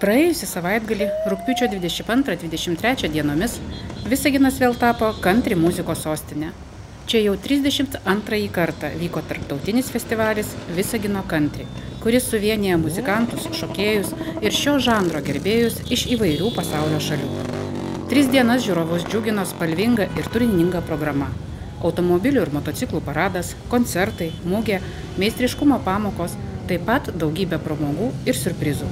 Praėjusį savaitgalį, rugpjūčio 22-23 dienomis, Visaginas vėl tapo country muzikos sostinė. Čia jau 32 kartą vyko tarptautinis festivalis Visagino country, kuris suvienija muzikantus, šokėjus ir šio žanro gerbėjus iš įvairių pasaulio šalių. 3 dienas žiūrovus džiugino spalvinga ir turininga programa. Automobilių ir motociklų paradas, koncertai, mugė, meistriškumo pamokos, taip pat daugybė pramogų ir siurprizų.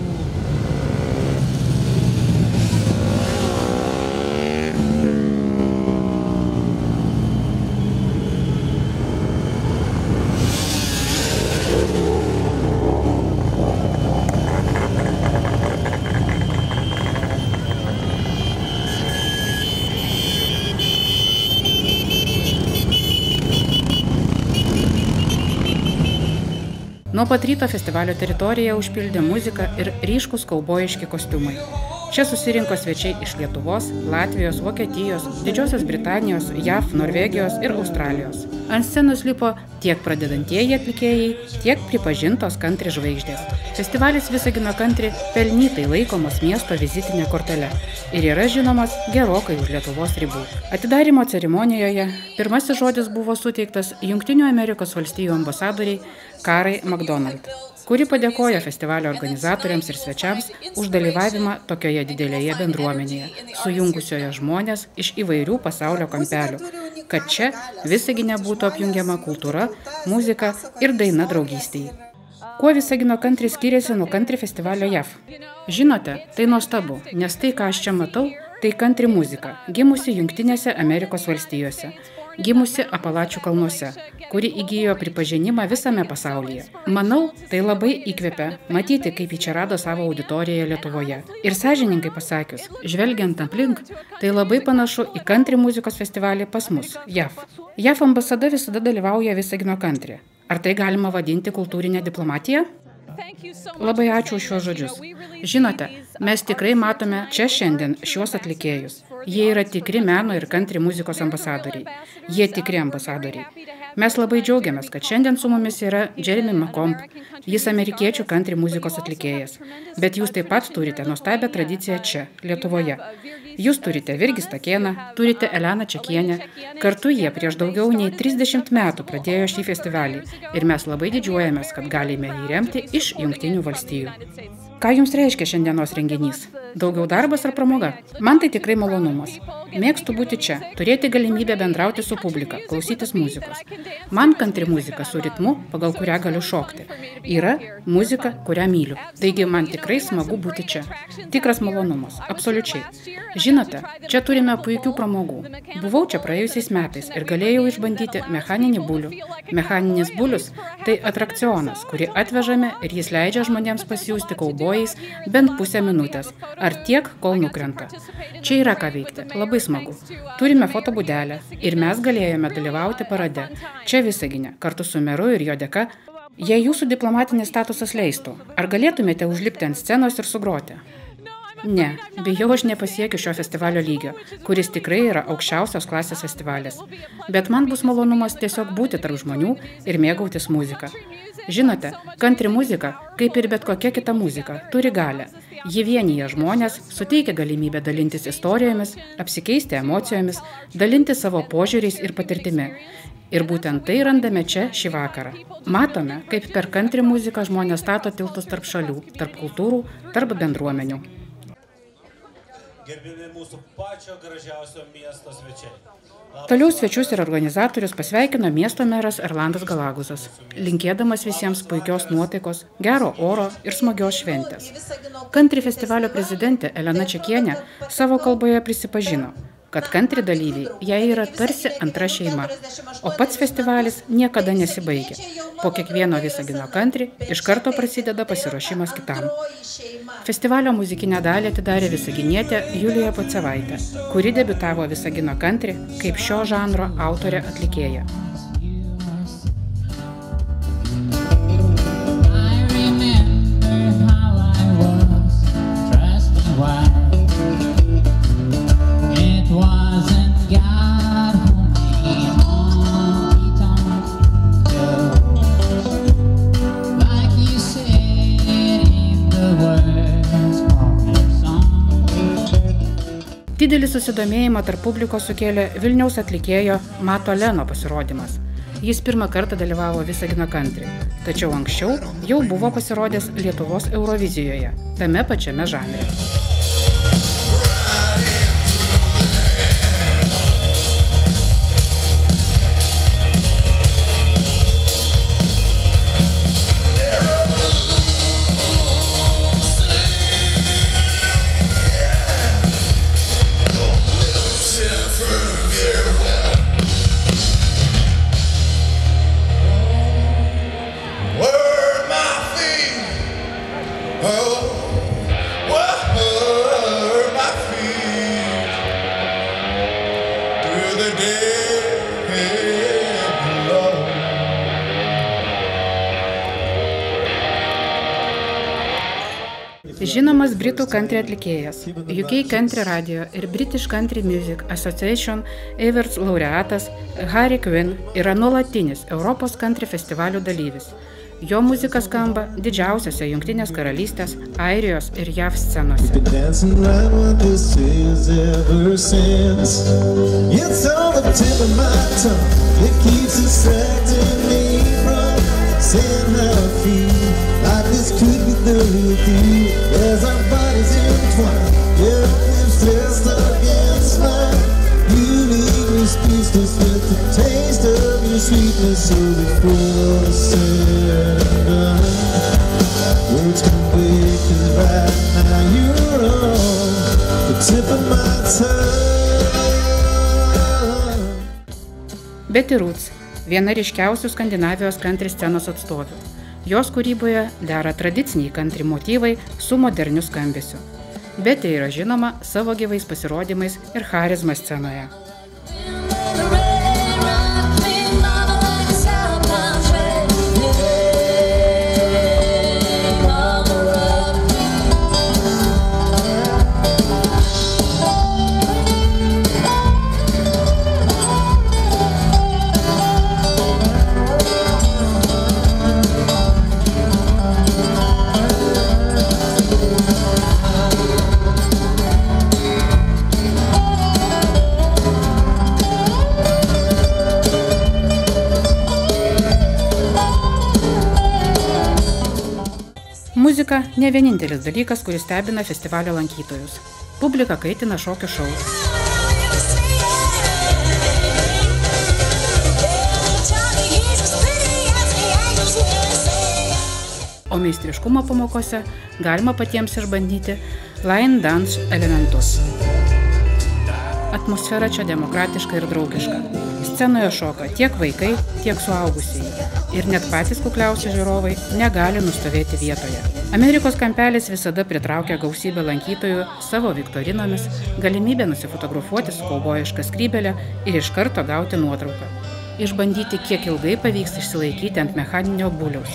Nuo pat ryto festivalio teritoriją užpildė muzika ir ryškūs kaubojiški kostiumai. Čia susirinko svečiai iš Lietuvos, Latvijos, Vokietijos, Didžiosios Britanijos, JAV, Norvegijos ir Australijos. Ant scenos lipo tiek pradedantieji atlikėjai, tiek pripažintos country žvaigždės. Festivalis Visagino country pelnytai laikomas miesto vizitinė kortele ir yra žinomas gerokai už Lietuvos ribų. Atidarymo ceremonijoje pirmasis žodis buvo suteiktas Jungtinių Amerikos valstijų ambasadoriai Karai McDonald, kuri padėkoja festivalio organizatoriams ir svečiams už dalyvavimą tokioje didelėje bendruomenėje, sujungusioje žmonės iš įvairių pasaulio kampelių, kad čia Visagine būtų apjungiama kultūra, muzika ir daina draugystėje. Kuo Visagino country skiriasi nuo country festivalio JAV? Žinote, tai nuostabu, nes tai, ką aš čia matau, tai country muzika, gimusi Jungtinėse Amerikos valstijose, gimusi Apalačių kalnuose, kuri įgijo pripažinimą visame pasaulyje. Manau, tai labai įkvepia matyti, kaip ji čia rado savo auditoriją Lietuvoje. Ir sąžiningai pasakius, žvelgiant aplink, tai labai panašu į country muzikos festivalį pas mus, JAV. JAV ambasada visada dalyvauja Visagino country. Ar tai galima vadinti kultūrinę diplomatiją? Labai ačiū už šios žodžius. Žinote, mes tikrai matome čia šiandien šiuos atlikėjus. Jie yra tikri meno ir country muzikos ambasadoriai. Jie tikri ambasadoriai. Mes labai džiaugiamės, kad šiandien su mumis yra Jeremy McComb. Jis amerikiečių country muzikos atlikėjas. Bet jūs taip pat turite nuostabią tradiciją čia, Lietuvoje. Jūs turite Virgį Stakėną, turite Eleną Čekienę. Kartu jie prieš daugiau nei 30 metų pradėjo šį festivalį ir mes labai didžiuojamės, kad galime jį remti iš Jungtinių valstijų. Ką jums reiškia šiandienos renginys? Daugiau darbas ar pramoga? Man tai tikrai malonumas. Mėgstu būti čia, turėti galimybę bendrauti su publika, klausytis muzikos. Man country muzika su ritmu, pagal kurią galiu šokti, yra muzika, kurią myliu. Taigi man tikrai smagu būti čia. Tikras malonumas, absoliučiai. Žinote, čia turime puikių pramogų. Buvau čia praėjusiais metais ir galėjau išbandyti mechaninį bulių. Mechaninis bulius – tai atrakcionas, kurį atvežame ir jis leidžia žmonėms pasijusti kaubojais bent pusę minutės. Ar tiek, kol nukrenta. Čia yra ką veikti, labai smagu. Turime fotobudelę ir mes galėjome dalyvauti parade, čia Visagine, kartu su meru ir jo dėka. Jei jūsų diplomatinis statusas leistų, ar galėtumėte užlipti ant scenos ir sugroti? Ne, bijau, aš nepasiekiu šio festivalio lygio, kuris tikrai yra aukščiausios klasės festivalis. Bet man bus malonumas tiesiog būti tarp žmonių ir mėgautis muziką. Žinote, country muzika, kaip ir bet kokia kita muzika, turi galią. Ji vienyje žmonės, suteikia galimybę dalintis istorijomis, apsikeisti emocijomis, dalinti savo požiūriais ir patirtimi. Ir būtent tai randame čia šį vakarą. Matome, kaip per country muziką žmonės stato tiltus tarp šalių, tarp kultūrų, tarp bendruomenių. Gerbimi mūsų pačio gražiausio miesto svečiai. Toliau svečius ir organizatorius pasveikino miesto meras Erlandas Galaguzas, linkėdamas visiems puikios nuotaikos, gero oro ir smagios šventės. Country festivalio prezidentė Elena Čekienė savo kalboje prisipažino, kad country dalyviai jai yra tarsi antra šeima, o pats festivalis niekada nesibaigia. Po kiekvieno Visagino country iš karto prasideda pasiruošimas kitam. Festivalio muzikinę dalį atidarė visaginietė Julija Pocevaitė, kuri debiutavo Visagino country kaip šio žanro autorė atlikėja. Didelį susidomėjimą tarp publikos sukėlė Vilniaus atlikėjo Mato Leno pasirodymas. Jis pirmą kartą dalyvavo Visagino country, tačiau anksčiau jau buvo pasirodęs Lietuvos Eurovizijoje, tame pačiame žanre. Žinomas Britų country atlikėjas, UK Country Radio ir British Country Music Association Awards laureatas Harry Quinn yra nuolatinis Europos country festivalių dalyvis. Jo muzika skamba didžiausiose Jungtinės karalystės, Airijos ir JAV scenose. Betty Roots, viena ryškiausių Skandinavijos country scenos atstovių. Jos kūryboje dera tradiciniai country motyvai su moderniu skambesiu. Betty yra žinoma savo gyvais pasirodymais ir charizma scenoje. Muzika ne vienintelis dalykas, kuris stebina festivalio lankytojus. Publika kaitina šokių šou. O meistriškumo pamokose galima patiems išbandyti line dance elementus. Atmosfera čia demokratiška ir draugiška. Scenoje šoka tiek vaikai, tiek suaugusieji. Ir net patys kukliausi žiūrovai negali nustovėti vietoje. Amerikos kampelis visada pritraukia gausybę lankytojų savo viktorinomis, galimybę nusifotografuoti su kaubojiška skrybelė ir iš karto gauti nuotrauką. Išbandyti, kiek ilgai pavyks išsilaikyti ant mechaninio buliaus,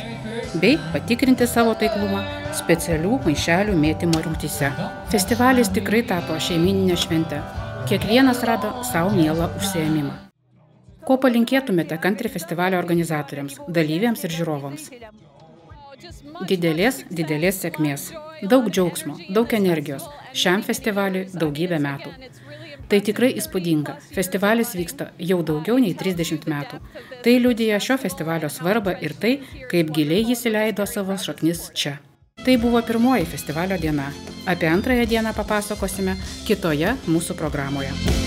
bei patikrinti savo taiklumą specialių maišelių mėtymo rungtyse. Festivalis tikrai tapo šeimyninė šventė. Kiekvienas rado savo mielą užsiėmimą. Ko palinkėtumėte country festivalio organizatoriams, dalyviams ir žiūrovams? Didelės sėkmės, daug džiaugsmo, daug energijos, šiam festivaliui daugybę metų. Tai tikrai įspūdinga. Festivalis vyksta jau daugiau nei 30 metų. Tai liudija šio festivalio svarbą ir tai, kaip giliai jis įleido savo šaknis čia. Tai buvo pirmoji festivalio diena. Apie antrąją dieną papasakosime kitoje mūsų programoje.